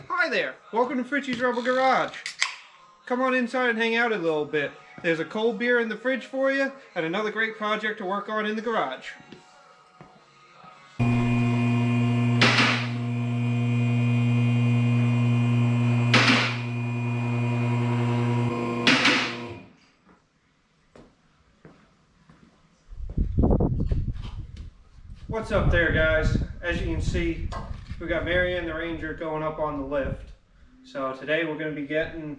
Hi there, welcome to Fritchie's Rebel Garage. Come on inside and hang out a little bit. There's a cold beer in the fridge for you and another great project to work on in the garage. What's up there, guys? As you can see, we got Mary and the Ranger going up on the lift. So today we're going to be getting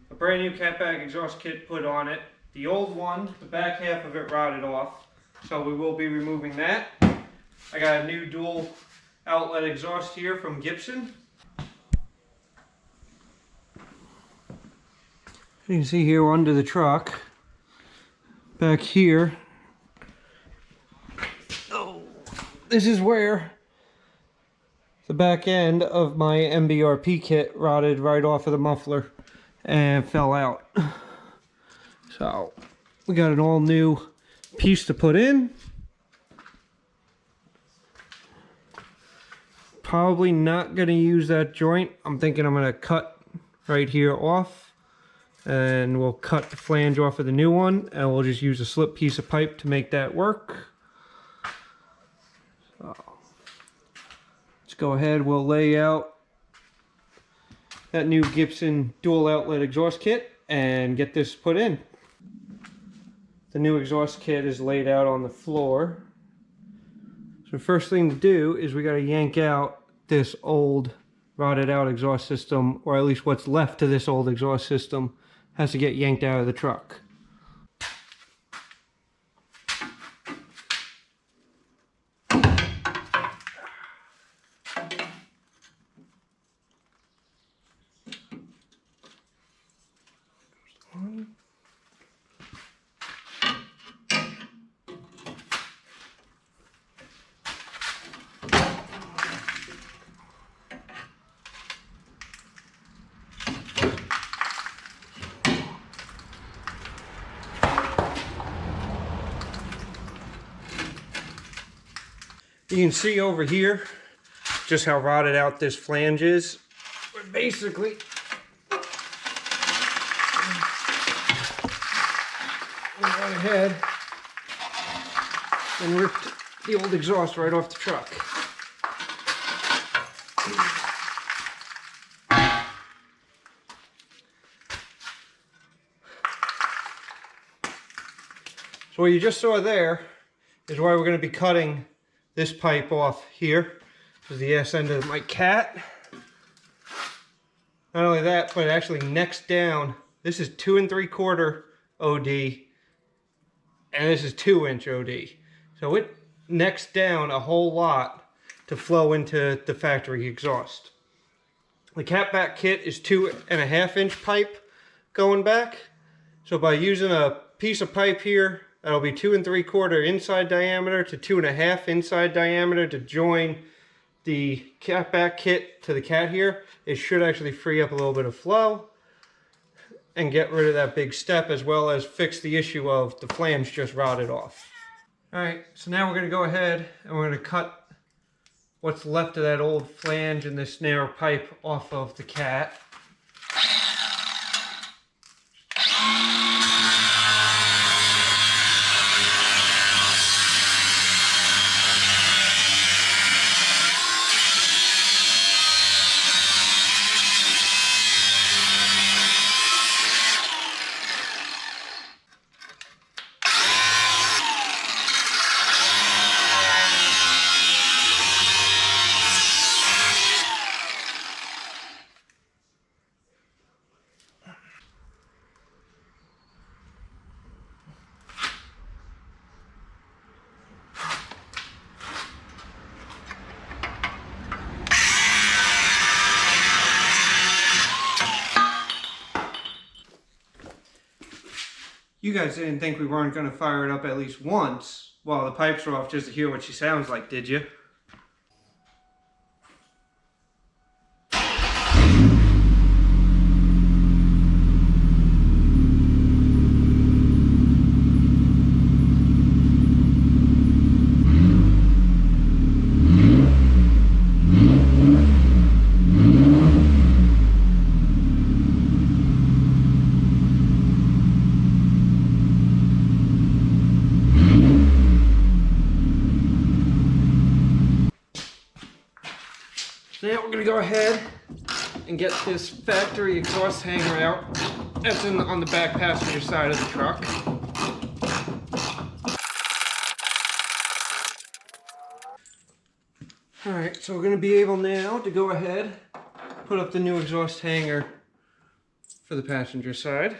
a brand new catback exhaust kit put on it. The old one, the back half of it rotted off, so we will be removing that. I got a new dual outlet exhaust here from Gibson. You can see here under the truck, back here, this is where the back end of my MBRP kit rotted right off of the muffler and fell out. So we got an all new piece to put in. Probably not going to use that joint. I'm thinking I'm going to cut right here off, and we'll cut the flange off of the new one, and we'll just use a slip piece of pipe to make that work. So let's go ahead, we'll lay out that new Gibson dual outlet exhaust kit and get this put in. The new exhaust kit is laid out on the floor. So the first thing to do is we got to yank out this old rotted out exhaust system, or at least what's left to this old exhaust system has to get yanked out of the truck. You can see over here just how rotted out this flange is. We're basically went ahead and ripped the old exhaust right off the truck. So what you just saw there is why we're going to be cutting this pipe off here. This is the ass end of my cat. Not only that, but it actually necks down. This is 2 3/4 OD, and this is 2-inch OD. So it necks down a whole lot to flow into the factory exhaust. The catback kit is 2.5-inch pipe going back. So by using a piece of pipe here, that'll be 2 3/4 inside diameter to 2.5 inside diameter to join the catback kit to the cat here. It should actually free up a little bit of flow and get rid of that big step, as well as fix the issue of the flange just rotted off. Alright, so now we're going to go ahead and we're going to cut what's left of that old flange and this narrow pipe off of the cat. You guys didn't think we weren't going to fire it up at least once while the pipes are off just to hear what she sounds like, did you? So now we're gonna go ahead and get this factory exhaust hanger out. That's on the back passenger side of the truck. Alright, so we're gonna be able now to go ahead, put up the new exhaust hanger for the passenger side.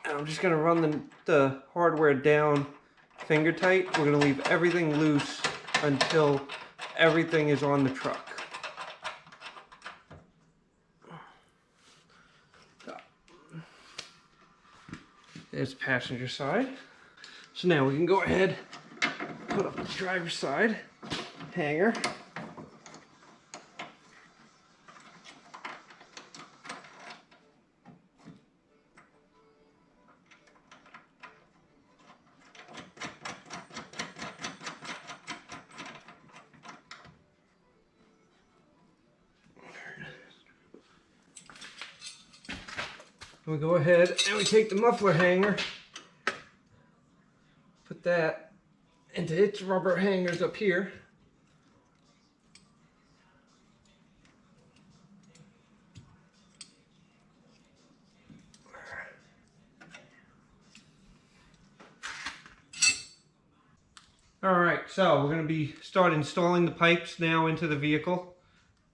And I'm just going to run the hardware down finger tight. We're going to leave everything loose until everything is on the truck. There's the passenger side. So now we can go ahead, put up the driver's side hanger. We go ahead and we take the muffler hanger, put that into its rubber hangers up here. Alright, so we're going to be start installing the pipes now into the vehicle.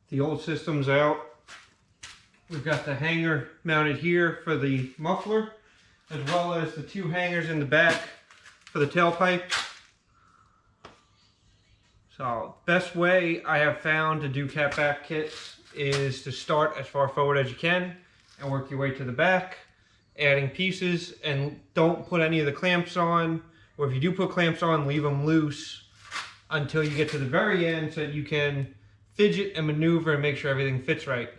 The old system's out. We've got the hanger mounted here for the muffler, as well as the two hangers in the back for the tailpipe. So, best way I have found to do cat back kits is to start as far forward as you can and work your way to the back, adding pieces, and don't put any of the clamps on, or if you do put clamps on, leave them loose until you get to the very end so that you can fidget and maneuver and make sure everything fits right.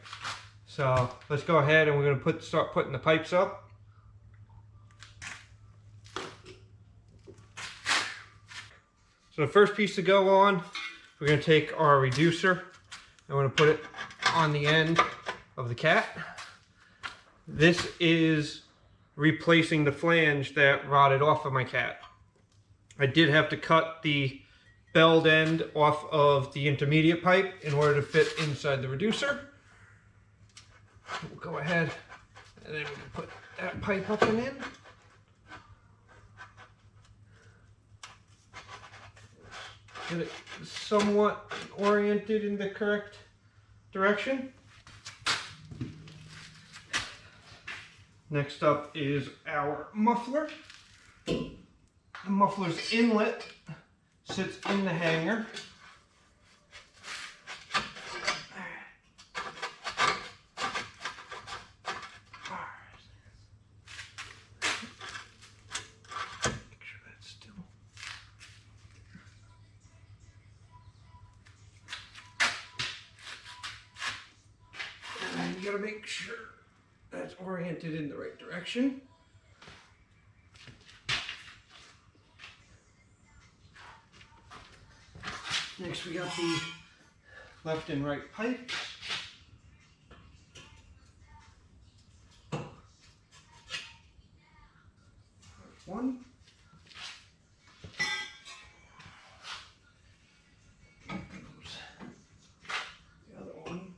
So let's go ahead and we're going to start putting the pipes up. So the first piece to go on, we're going to take our reducer and we're going to put it on the end of the cat. This is replacing the flange that rotted off of my cat. I did have to cut the belled end off of the intermediate pipe in order to fit inside the reducer. We'll go ahead and then we can put that pipe up and in. Get it somewhat oriented in the correct direction. Next up is our muffler. The muffler's inlet sits in the hanger. You gotta make sure that's oriented in the right direction. Next we got the left and right pipes. One. The other one.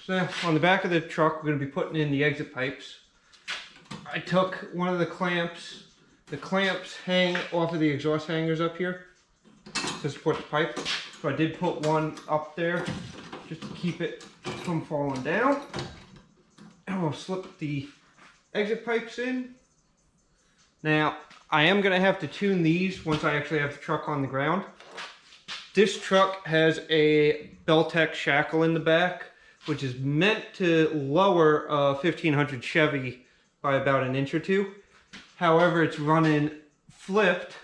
So on the back of the truck, we're going to be putting in the exit pipes. I took one of the clamps. The clamps hang off of the exhaust hangers up here to support the pipe. So I did put one up there just to keep it from falling down. And we'll slip the exit pipes in. Now, I am going to have to tune these once I actually have the truck on the ground. This truck has a Beltec shackle in the back, which is meant to lower a 1500 Chevy by about an inch or two. However, it's running flipped,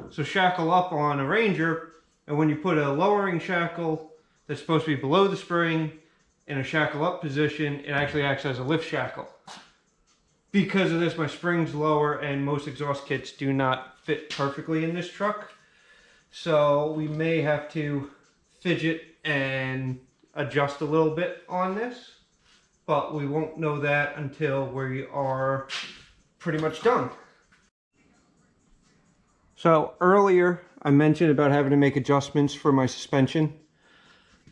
so shackle up on a Ranger, and when you put a lowering shackle that's supposed to be below the spring in a shackle up position, it actually acts as a lift shackle. because of this, my spring's lower and most exhaust kits do not fit perfectly in this truck. So we may have to fidget and adjust a little bit on this, but we won't know that until we are pretty much done. So earlier I mentioned about having to make adjustments for my suspension.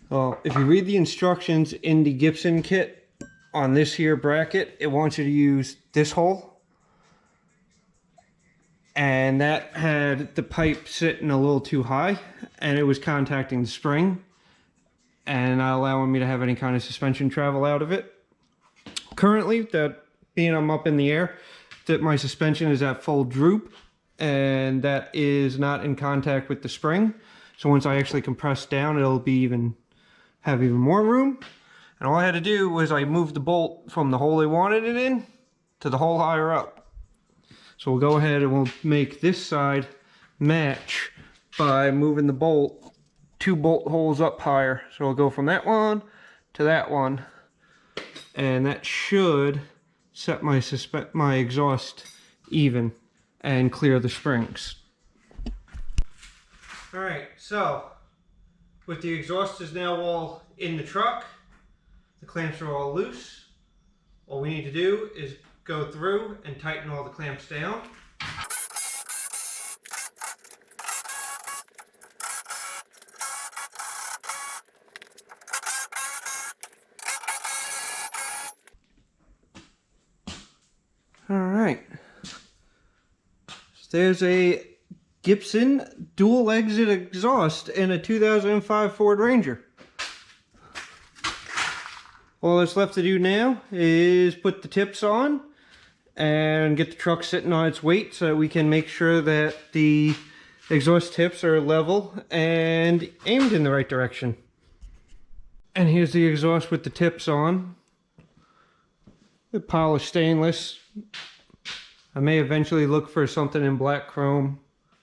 Well, if you read the instructions in the Gibson kit on this here bracket, it wants you to use this hole. And that had the pipe sitting a little too high and it was contacting the spring and not allowing me to have any kind of suspension travel out of it. Currently, that being I'm up in the air, that my suspension is at full droop and that is not in contact with the spring. So once I actually compress down, it'll be have even more room. And all I had to do was I moved the bolt from the hole I wanted it in to the hole higher up. So we'll go ahead and we'll make this side match by moving the bolt 2 bolt holes up higher. So we'll go from that one to that one. And that should set my exhaust even and clear the springs. All right, so with the exhaust is now all in the truck, the clamps are all loose. All we need to do is go through and tighten all the clamps down. All right, so there's a Gibson dual exit exhaust in a 2005 Ford Ranger. All that's left to do now is put the tips on and get the truck sitting on its weight so that we can make sure that the exhaust tips are level and aimed in the right direction. And here's the exhaust with the tips on. The polished stainless. I may eventually look for something in black chrome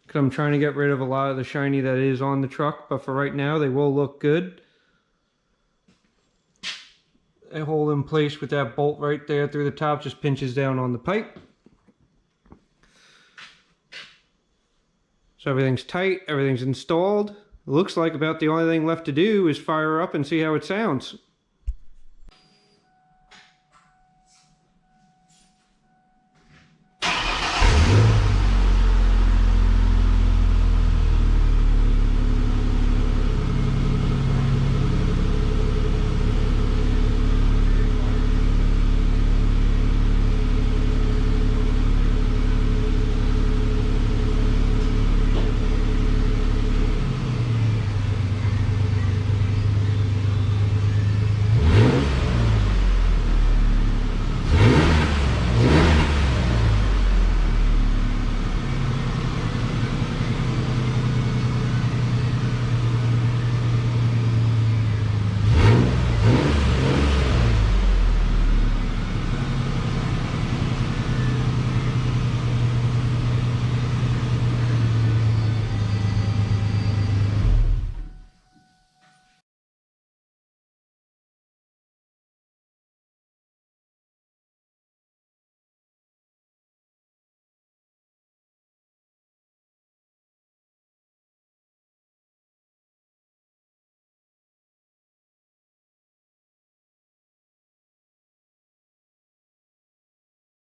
because I'm trying to get rid of a lot of the shiny that is on the truck, but for right now they will look good. They hold in place with that bolt right there through the top, just pinches down on the pipe. So everything's tight, everything's installed. It looks like about the only thing left to do is fire up and see how it sounds.